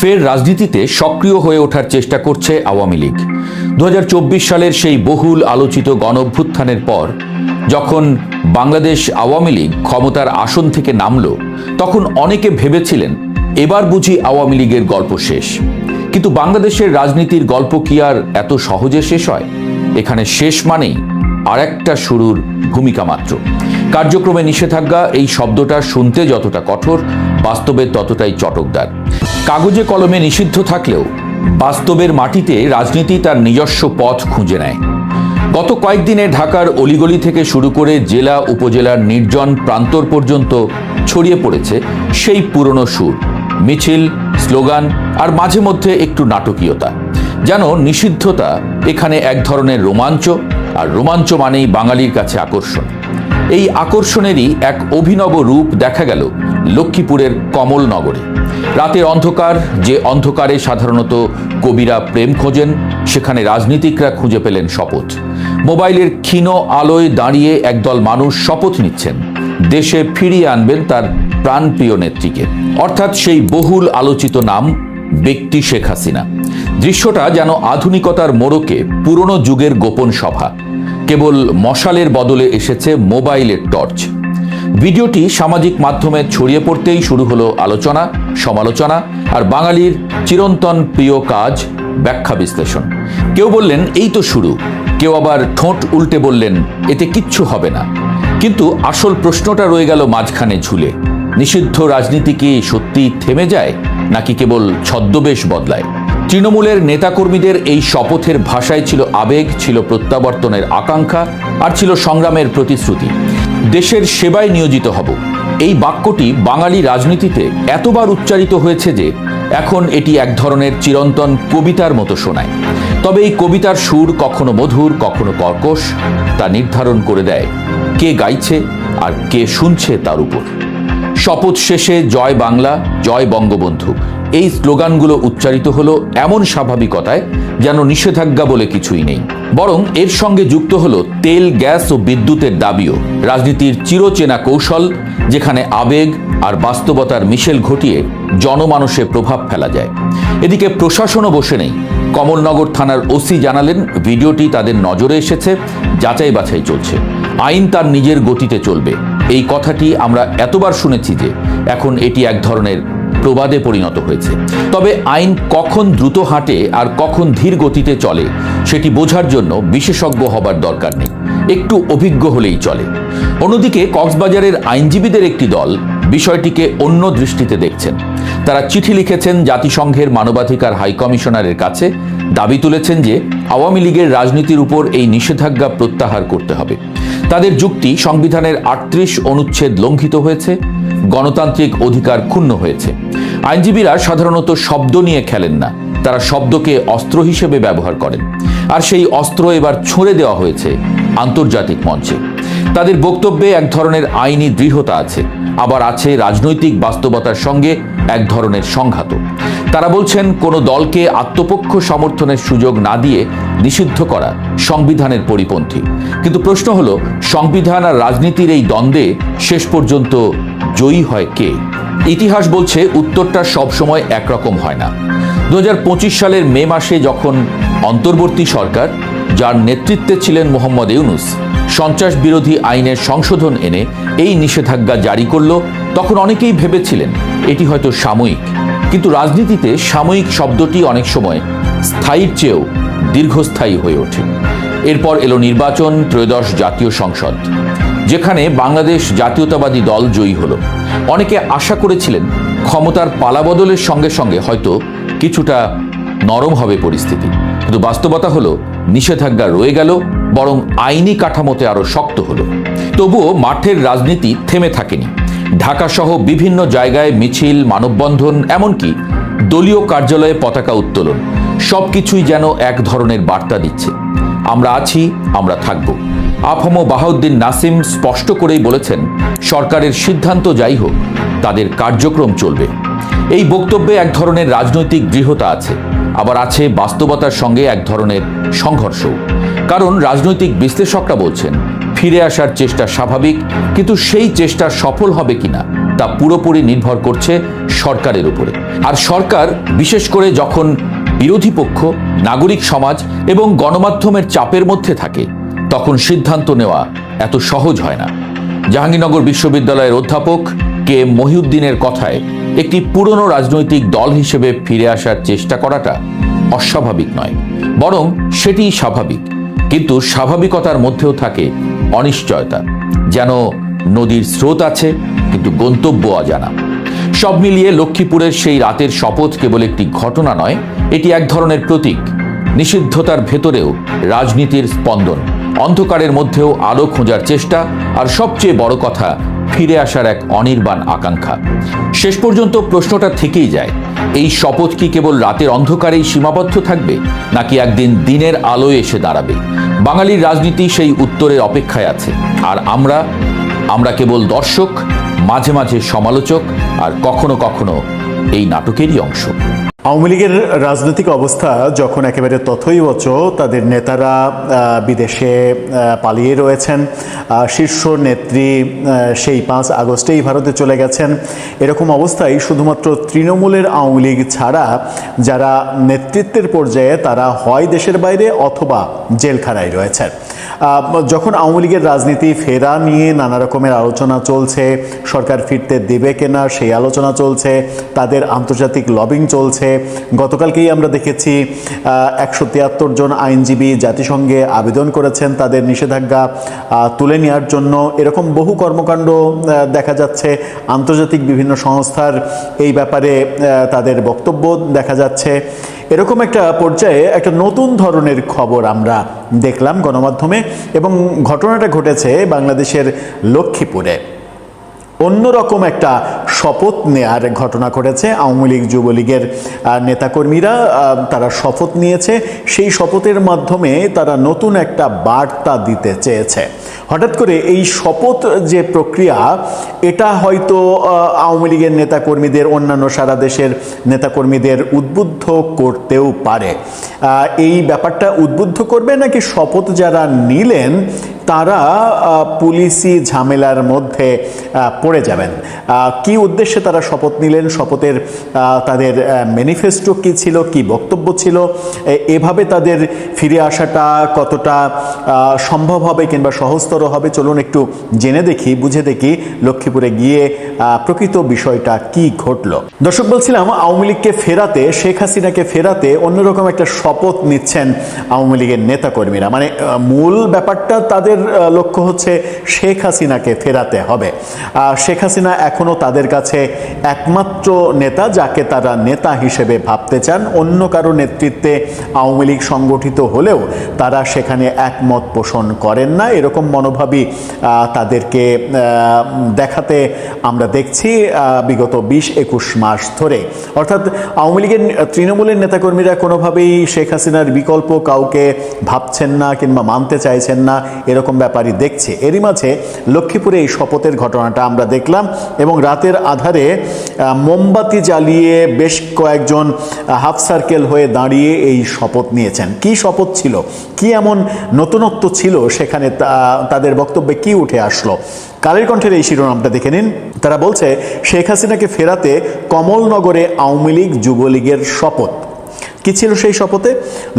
ফের রাজনীতিতে সক্রিয় হয়ে ওঠার চেষ্টা করছে আওয়ামী লীগ। 2024 সালের সেই বহুল আলোচিত গণঅভ্যুত্থানের পর যখন বাংলাদেশ আওয়ামী লীগ ক্ষমতার আসন থেকে নামল, তখন অনেকে ভেবেছিলেন এবার বুঝি আওয়ামী লীগের গল্প শেষ। কিন্তু বাংলাদেশের রাজনীতির গল্প কি আর এত সহজে শেষ হয়? এখানে শেষ মানেই আর একটা শুরুর ভূমিকা মাত্র। কার্যক্রমে নিষেধাজ্ঞা এই শব্দটা শুনতে যতটা কঠোর, বাস্তবে ততটাই চটকদার। কাগজে কলমে নিষিদ্ধ থাকলেও বাস্তবের মাটিতে রাজনীতি তার নিজস্ব পথ খুঁজে নেয়। গত কয়েকদিনে ঢাকার অলিগলি থেকে শুরু করে জেলা উপজেলার নির্জন প্রান্তর পর্যন্ত ছড়িয়ে পড়েছে সেই পুরনো সুর, মিছিল, স্লোগান আর মাঝে মধ্যে একটু নাটকীয়তা। যেন নিষিদ্ধতা এখানে এক ধরনের রোমাঞ্চ, আর রোমাঞ্চ মানেই বাঙালির কাছে আকর্ষণ। এই আকর্ষণেরই এক অভিনব রূপ দেখা গেল লক্ষ্মীপুরের কমলনগরে। রাতের অন্ধকার, যে অন্ধকারে সাধারণত কবিরা প্রেম খোঁজেন, সেখানে রাজনীতিকরা খুঁজে পেলেন শপথ। মোবাইলের ক্ষীণ আলোয় দাঁড়িয়ে একদল মানুষ শপথ নিচ্ছেন দেশে ফিরিয়ে আনবেন তার প্রাণপ্রিয় নেত্রীকে, অর্থাৎ সেই বহুল আলোচিত নাম ব্যক্তি শেখ হাসিনা। দৃশ্যটা যেন আধুনিকতার মোড়কে পুরনো যুগের গোপন সভা, কেবল মশালের বদলে এসেছে মোবাইলের টর্চ। ভিডিওটি সামাজিক মাধ্যমে ছড়িয়ে পড়তেই শুরু হলো আলোচনা, সমালোচনা আর বাঙালির চিরন্তন প্রিয় কাজ ব্যাখ্যা বিশ্লেষণ। কেউ বললেন এই তো শুরু, কেউ আবার ঠোঁট উল্টে বললেন এতে কিচ্ছু হবে না। কিন্তু আসল প্রশ্নটা রয়ে গেল মাঝখানে ঝুলে। নিষিদ্ধ রাজনীতি কি সত্যি থেমে যায়, নাকি কেবল ছদ্মবেশ বদলায়? তৃণমূলের নেতাকর্মীদের এই শপথের ভাষায় ছিল আবেগ, ছিল প্রত্যাবর্তনের আকাঙ্ক্ষা, আর ছিল সংগ্রামের প্রতিশ্রুতি। দেশের সেবায় নিয়োজিত হব, এই বাক্যটি বাঙালি রাজনীতিতে এতবার উচ্চারিত হয়েছে যে এখন এটি এক ধরনের চিরন্তন কবিতার মতো শোনায়। তবে এই কবিতার সুর কখনো মধুর, কখনো কর্কশ, তা নির্ধারণ করে দেয় কে গাইছে আর কে শুনছে তার উপর। শপথ শেষে জয় বাংলা, জয় বঙ্গবন্ধু এই স্লোগানগুলো উচ্চারিত হলো এমন স্বাভাবিকতায় যেন নিষেধাজ্ঞা বলে কিছুই নেই। বরং এর সঙ্গে যুক্ত হলো তেল, গ্যাস ও বিদ্যুতের দাবিও। রাজনীতির চিরচেনা কৌশল, যেখানে আবেগ আর বাস্তবতার মিশেল ঘটিয়ে জনমানসে প্রভাব ফেলা যায়। এদিকে প্রশাসনও বসে নেই। কমলনগর থানার ওসি জানালেন ভিডিওটি তাদের নজরে এসেছে, যাচাই বাছাই চলছে। আইন তার নিজের গতিতে চলবে। এই কথাটি আমরা এতবার শুনেছি যে এখন এটি এক ধরনের প্রবাদে পরিণত হয়েছে। তবে আইন কখন দ্রুত হাঁটে আর কখন ধীর গতিতে চলে সেটি বোঝার জন্য বিশেষজ্ঞ হবার দরকার নেই, একটু অভিজ্ঞ হলেই চলে। অন্যদিকে কক্সবাজারের আইনজীবীদের একটি দল বিষয়টিকে অন্য দৃষ্টিতে দেখছেন। তারা চিঠি লিখেছেন জাতিসংঘের মানবাধিকার হাই কমিশনারের কাছে, দাবি তুলেছেন যে আওয়ামী লীগের রাজনীতির উপর এই নিষেধাজ্ঞা প্রত্যাহার করতে হবে। তাদের যুক্তি, সংবিধানের 38 অনুচ্ছেদ লঙ্ঘিত হয়েছে, গণতান্ত্রিক অধিকার ক্ষুণ্ণ হয়েছে। আইনজীবীরা সাধারণত শব্দ নিয়ে খেলেন না, তারা শব্দকে অস্ত্র হিসেবে ব্যবহার করেন। আর সেই অস্ত্র এবার ছুঁড়ে দেওয়া হয়েছে আন্তর্জাতিক মঞ্চে। তাদের বক্তব্যে এক ধরনের আইনি দৃঢ়তা আছে, আবার আছে রাজনৈতিক বাস্তবতার সঙ্গে এক ধরনের সংঘাত। তারা বলছেন কোনো দলকে আত্মপক্ষ সমর্থনের সুযোগ না দিয়ে নিষিদ্ধ করা সংবিধানের পরিপন্থী। কিন্তু প্রশ্ন হলো, সংবিধান আর রাজনীতির এই দ্বন্দ্বে শেষ পর্যন্ত জয়ী হয় কে? ইতিহাস বলছে উত্তরটা সবসময় একরকম হয় না। 2025 সালের মে মাসে যখন অন্তর্বর্তী সরকার, যার নেতৃত্বে ছিলেন মোহাম্মদ ইউনূস, সন্ত্রাস বিরোধী আইনের সংশোধন এনে এই নিষেধাজ্ঞা জারি করল, তখন অনেকেই ভেবেছিলেন এটি হয়তো সাময়িক। কিন্তু রাজনীতিতে সাময়িক শব্দটি অনেক সময় স্থায়ীর চেয়েও দীর্ঘস্থায়ী হয়ে ওঠে। এরপর এলো নির্বাচন, ত্রয়োদশ জাতীয় সংসদ, যেখানে বাংলাদেশ জাতীয়তাবাদী দল জয়ী হলো। অনেকে আশা করেছিলেন ক্ষমতার পালাবদলের সঙ্গে সঙ্গে হয়তো কিছুটা নরম হবে পরিস্থিতি। কিন্তু বাস্তবতা হলো নিষেধাজ্ঞা রয়ে গেল, বরং আইনি কাঠামোতে আরো শক্ত হলো। তবুও মাঠের রাজনীতি থেমে থাকেনি। ঢাকা সহ বিভিন্ন জায়গায় মিছিল, মানববন্ধন, এমনকি দলীয় কার্যালয়ে পতাকা উত্তোলন, সবকিছুই যেন এক ধরনের বার্তা দিচ্ছে, আমরা আছি, আমরা থাকব। আফম বাহাউদ্দিন নাসিম স্পষ্ট করেই বলেছেন, সরকারের সিদ্ধান্ত যাই হোক, তাদের কার্যক্রম চলবে। এই বক্তব্যে এক ধরনের রাজনৈতিক দৃঢ়তা আছে, আবার আছে বাস্তবতার সঙ্গে এক ধরনের সংঘর্ষ। কারণ রাজনৈতিক বিশ্লেষকরা বলছেন ফিরে আসার চেষ্টা স্বাভাবিক, কিন্তু সেই চেষ্টা সফল হবে কিনা তা পুরোপুরি নির্ভর করছে সরকারের উপরে। আর সরকার, বিশেষ করে যখন বিরোধী পক্ষ, নাগরিক সমাজ এবং গণমাধ্যমের চাপের মধ্যে থাকে, তখন সিদ্ধান্ত নেওয়া এত সহজ হয় না। জাহাঙ্গীরনগর বিশ্ববিদ্যালয়ের অধ্যাপক কে এম মহিউদ্দিনের কথায়, একটি পুরনো রাজনৈতিক দল হিসেবে ফিরে আসার চেষ্টা করাটা অস্বাভাবিক নয়, বরং সেটিই স্বাভাবিক। কিন্তু স্বাভাবিকতার মধ্যেও থাকে অনিশ্চয়তা, যেন নদীর স্রোত আছে কিন্তু গন্তব্য অজানা। সব মিলিয়ে লক্ষ্মীপুরের সেই রাতের শপথ কেবল একটি ঘটনা নয়, এটি এক ধরনের প্রতীক। নিষিদ্ধতার ভেতরেও রাজনীতির স্পন্দন, অন্ধকারের মধ্যেও আলো খোঁজার চেষ্টা, আর সবচেয়ে বড় কথা, ফিরে আসার এক অনির্বাণ আকাঙ্ক্ষা। শেষ পর্যন্ত প্রশ্নটা থেকেই যায়, এই শপথ কি কেবল রাতের অন্ধকারেই সীমাবদ্ধ থাকবে, নাকি একদিন দিনের আলোয় এসে দাঁড়াবে? বাঙালির রাজনীতি সেই উত্তরের অপেক্ষায় আছে, আর আমরা কেবল দর্শক, মাঝে মাঝে সমালোচক, আর কখনো কখনো এই নাটকেরই অংশ। আওয়ামী লীগের রাজনৈতিক অবস্থা যখন একেবারে তথৈবচ, তাদের নেতারা বিদেশে পালিয়ে রয়েছেন, শীর্ষ নেত্রী সেই 5 আগস্টেই ভারতে চলে গেছেন, এরকম অবস্থায় শুধুমাত্র তৃণমূলের আওয়ামী লীগ ছাড়া যারা নেতৃত্বের পর্যায়ে, তারা হয় দেশের বাইরে অথবা জেলখানায় রয়েছে। যখন আওয়ামী লীগের রাজনীতি ফেরা নিয়ে নানা রকমের আলোচনা চলছে, সরকার ফিরতে দেবে কিনা সেই আলোচনা চলছে, তাদের আন্তর্জাতিক লবিং চলছে। গতকালকেই আমরা দেখেছি 173 জন আইনজীবী জাতিসংঘে আবেদন করেছেন তাদের নিষেধাজ্ঞা তুলে নেওয়ার জন্য। এরকম বহু কর্মকাণ্ড দেখা যাচ্ছে, আন্তর্জাতিক বিভিন্ন সংস্থার এই ব্যাপারে তাদের বক্তব্য দেখা যাচ্ছে। এরকম একটা পর্যায়ে একটা নতুন ধরনের খবর আমরা দেখলাম গণমাধ্যমে, এবং ঘটনাটা ঘটেছে বাংলাদেশের লক্ষ্মীপুরে। অন্যরকম একটা শপথ নেয়ার ঘটনা ঘটেছে। আওয়ামী লীগ, যুবলীগের নেতাকর্মীরা তারা শপথ নিয়েছে। সেই শপথের মাধ্যমে তারা নতুন একটা বার্তা দিতে চেয়েছে। হঠাৎ করে এই শপথ যে প্রক্রিয়া, এটা হয়তো আওয়ামী লীগের নেতাকর্মীদের, অন্যান্য সারা দেশের নেতাকর্মীদের উদ্বুদ্ধ করতেও পারে। এই ব্যাপারটা উদ্বুদ্ধ করবে, নাকি শপথ যারা নিলেন তারা পুলিশি ঝামেলার মধ্যে পড়ে যাবেন? কি উদ্দেশ্যে তারা শপথ নিলেন, শপথের তাদের ম্যানিফেস্টো কি ছিল, কি বক্তব্য ছিল, এভাবে তাদের ফিরে আসাটা কতটা সম্ভব হবে কিংবা সহজতর হবে, চলুন একটু জেনে দেখি, বুঝে দেখি লক্ষ্মীপুরে গিয়ে প্রকৃত বিষয়টা কি ঘটল। দর্শক, বলছিলাম আওয়ামী লীগকে ফেরাতে, শেখ হাসিনাকে ফেরাতে অন্যরকম একটা শপথ নিচ্ছেন আওয়ামী লীগের নেতাকর্মীরা। মানে মূল ব্যাপারটা, তাদের লক্ষ্য হচ্ছে শেখ হাসিনাকে ফেরাতে হবে। শেখ হাসিনা এখনো তাদের কাছে একমাত্র নেতা যাকে তারা নেতা হিসেবে ভাবতে চান। অন্য কারো নেতৃত্বে আওয়ামী লীগ সংগঠিত হলেও তারা সেখানে একমত পোষণ করেন না, এরকম মনোভাবই তাদেরকে দেখাতে আমরা দেখছি বিগত 20-21 মাস ধরে। অর্থাৎ আওয়ামী লীগের, তৃণমূলের নেতাকর্মীরা কোনোভাবেই শেখ হাসিনার বিকল্প কাউকে ভাবছেন না কিংবা মানতে চাইছেন না, এরকম ব্যাপারই দেখছে। এরই মাঝে লক্ষ্মীপুরে এই শপথের ঘটনাটা আমরা দেখলাম, এবং রাতের আধারে মোমবাতি জ্বালিয়ে বেশ কয়েকজন হাফ সার্কেল হয়ে দাঁড়িয়ে এই শপথ নিয়েছেন। কি শপথ ছিল, কি এমন নতুনত্ব ছিল সেখানে, তাদের বক্তব্যে কি উঠে আসলো? কালের কণ্ঠের এই শিরোনামটা দেখে নিন। তারা বলছে, শেখ হাসিনাকে ফেরাতে কমলনগরে আওয়ামী লীগ, যুবলীগের শপথ। কি ছিল সেই শপথে?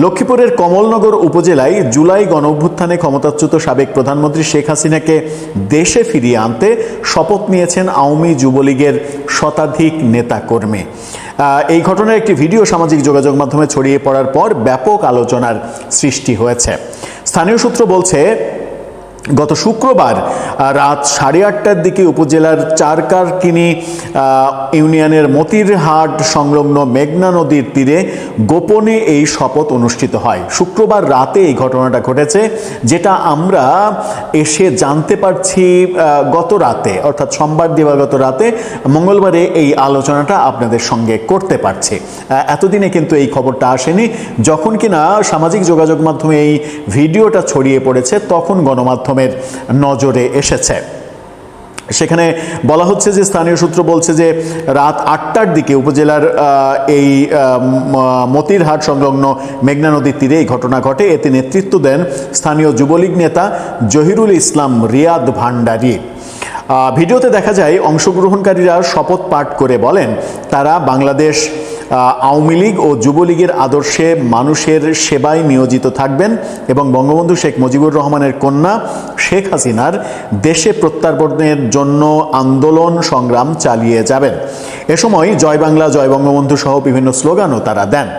লক্ষ্মীপুরের কমলনগর উপজেলায় জুলাই গণঅভ্যুত্থানে ক্ষমতাচ্যুত সাবেক প্রধানমন্ত্রী শেখ হাসিনাকে দেশে ফিরিয়ে আনতে শপথ নিয়েছেন আওয়ামী যুবলীগের শতাধিক নেতাকর্মী। এই ঘটনার একটি ভিডিও সামাজিক যোগাযোগ মাধ্যমে ছড়িয়ে পড়ার পর ব্যাপক আলোচনার সৃষ্টি হয়েছে। স্থানীয় সূত্র বলছে, গত শুক্রবার রাত 8:30টার দিকে উপজেলার চারকারকিনি ইউনিয়নের মতিরহাট সংলগ্ন মেঘনা নদীর তীরে গোপনে এই শপথ অনুষ্ঠিত হয়। শুক্রবার রাতে এই ঘটনাটা ঘটেছে, যেটা আমরা এসে জানতে পারছি গত রাতে, অর্থাৎ সোমবার দিবাগত রাতে। মঙ্গলবারে এই আলোচনাটা আপনাদের সঙ্গে করতে পারছি। এতদিনে কিন্তু এই খবরটা আসেনি। যখন কিনা সামাজিক যোগাযোগ মাধ্যমে এই ভিডিওটা ছড়িয়ে পড়েছে, তখন গণমাধ্যমের নজরে এসেছে। সেখানে বলা হচ্ছে যে স্থানীয় সূত্র বলছে যে রাত 8টার দিকে উপজেলার এই মতিরহাট সংলগ্ন মেঘনা নদীর তীরে এই ঘটনা ঘটে। এতে নেতৃত্ব দেন স্থানীয় যুবলীগ নেতা জহিরুল ইসলাম রিয়াদ ভান্ডারী। ভিডিওতে দেখা যায় অংশগ্রহণকারীরা শপথ পাঠ করে বলেন তারা বাংলাদেশ আওয়ামী লীগ ও যুবলীগের আদর্শে মানুষের সেবায় নিয়োজিত থাকবেন এবং বঙ্গবন্ধু শেখ মুজিবুর রহমানের কন্যা শেখ হাসিনার দেশে প্রত্যার্পণের জন্য আন্দোলন সংগ্রাম চালিয়ে যাবেন। এ সময় জয় বাংলা, জয় বঙ্গবন্ধু সহ বিভিন্ন স্লোগানও তারা দেন।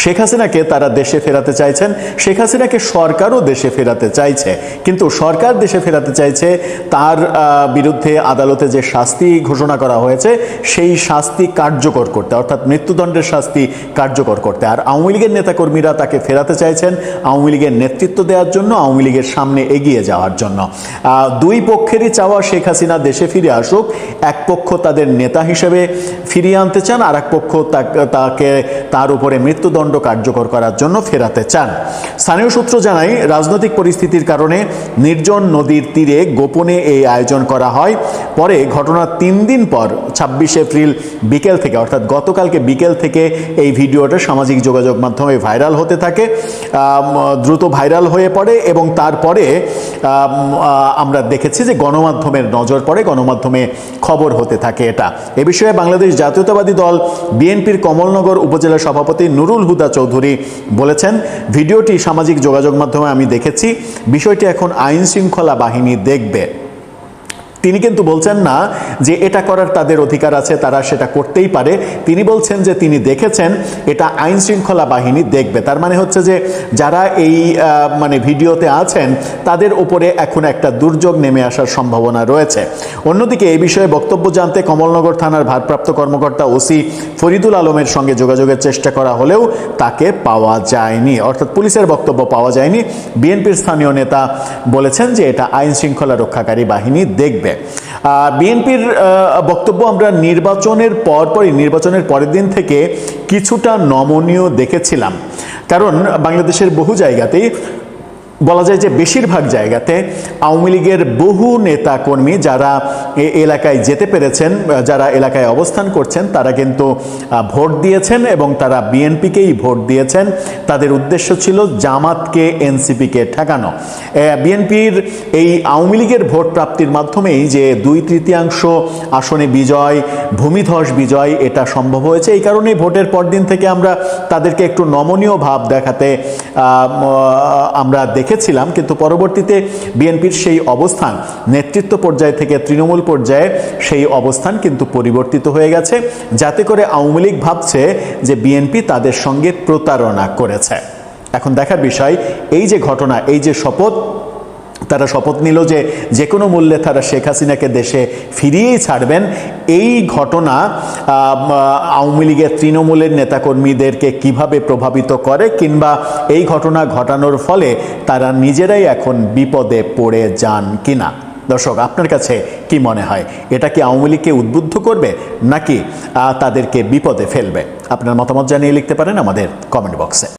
শেখ হাসিনাকে তারা দেশে ফেরাতে চাইছেন, শেখ হাসিনাকে সরকারও দেশে ফেরাতে চাইছে, কিন্তু সরকার দেশে ফেরাতে চাইছে তার বিরুদ্ধে আদালতে যে শাস্তি ঘোষণা করা হয়েছে সেই শাস্তি কার্যকর করতে, অর্থাৎ মৃত্যুদণ্ডের শাস্তি কার্যকর করতে। আর আওয়ামী লীগের নেতাকর্মীরা তাকে ফেরাতে চাইছেন আওয়ামী লীগের নেতৃত্ব দেওয়ার জন্য, আওয়ামী লীগের সামনে এগিয়ে যাওয়ার জন্য। দুই পক্ষেরই চাওয়া শেখ হাসিনা দেশে ফিরে আসুক। এক পক্ষ তাদের নেতা হিসেবে ফিরিয়ে আনতে চান, আর এক পক্ষ তাকে তার উপরে মৃত্যুদণ্ড কার্যকর করার জন্য ফেরাতে চান। স্থানীয় সূত্র জানায় রাজনৈতিক পরিস্থিতির কারণে নির্জন নদীর তীরে গোপনে এই আয়োজন করা হয়। পরে ঘটনার 3 দিন পর 26 এপ্রিল বিকেল থেকে, অর্থাৎ গতকালকে বিকেল থেকে এই ভিডিওটা সামাজিক যোগাযোগ মাধ্যমে ভাইরাল হতে থাকে, দ্রুত ভাইরাল হয়ে পড়ে এবং তারপরে আমরা দেখেছি যে গণমাধ্যমের নজর পড়ে, গণমাধ্যমে খবর হতে থাকে এটা। এ বিষয়ে বাংলাদেশ জাতীয়তাবাদী দল বিএনপির কমলনগর উপজেলা সভাপতি নুরুল হুদা চৌধুরী বলেছেন, ভিডিওটি সামাজিক যোগাযোগ মাধ্যমে আমি দেখেছি, বিষয়টি এখন আইন শৃঙ্খলা বাহিনী দেখবে। তিনি কিন্তু বলছেন না যে এটা করার তাদের অধিকার আছে, তারা সেটা করতেই পারে। তিনি বলছেন যে তিনি দেখেছেন, এটা আইন শৃঙ্খলা বাহিনী দেখবে। তার মানে হচ্ছে যে যারা এই ভিডিওতে আছেন তাদের উপরে এখন একটা দুর্যোগ নেমে আসার সম্ভাবনা রয়েছে। অন্যদিকে এই বিষয়ে বক্তব্য জানতে কমলনগর থানার ভারপ্রাপ্ত কর্মকর্তা ওসি ফরিদুল আলমের সঙ্গে যোগাযোগের চেষ্টা করা হলেও তাকে পাওয়া যায়নি, অর্থাৎ পুলিশের বক্তব্য পাওয়া যায়নি। বিএনপির স্থানীয় নেতা বলেছেন যে এটা আইন শৃঙ্খলা রক্ষাকারী বাহিনী দেখবে। বিএনপির বক্তব্য আমরা নির্বাচনের পরের দিন থেকে কিছুটা নমনীয় দেখেছিলাম, কারণ বাংলাদেশের বহু জায়গাতেই বলা যায় যে বেশিরভাগ জায়গাতে আওয়ামী লীগের বহু নেতা কর্মী যারা এলাকায় যেতে পেরেছেন, যারা এলাকায় অবস্থান করছেন, তারা কিন্তু ভোট দিয়েছেন এবং তারা বিএনপিকেই ভোট দিয়েছেন। তাদের উদ্দেশ্য ছিল জামাতকে, এনসিপিকে ঠেকানো। বিএনপির এই আওয়ামী লীগের ভোট প্রাপ্তির মাধ্যমেই যে 2/3 আসনে বিজয়, ভূমিধস বিজয়, এটা সম্ভব হয়েছে। এই কারণেই ভোটের পরদিন থেকে আমরা তাদেরকে একটু নমনীয় ভাব দেখাতে আমরা দেখেছিলাম, কিন্তু পরবর্তীতে বিএনপির সেই অবস্থান নেতৃত্ব পর্যায় থেকে তৃণমূল পর্যায়ে সেই অবস্থান কিন্তু পরিবর্তিত হয়ে গেছে, যাতে করে আওয়ামী লীগ ভাবছে যে বিএনপি তাদের সঙ্গে প্রতারণা করেছে। এখন দেখার বিষয়, এই যে ঘটনা, এই যে শপথ, তারা শপথ নিল যে যে কোনো মূল্যে তারা শেখ হাসিনাকে দেশে ফিরিয়েই ছাড়বেন, এই ঘটনা আওয়ামী লীগের তৃণমূলের নেতাকর্মীদেরকে কিভাবে প্রভাবিত করে, কিংবা এই ঘটনা ঘটানোর ফলে তারা নিজেরাই এখন বিপদে পড়ে যান কিনা। দর্শক, আপনার কাছে কি মনে হয়, এটা কি আওয়ামী লীগকে উদ্বুদ্ধ করবে নাকি তাদেরকে বিপদে ফেলবে? আপনার মতামত জানিয়ে লিখতে পারেন আমাদের কমেন্ট বক্সে।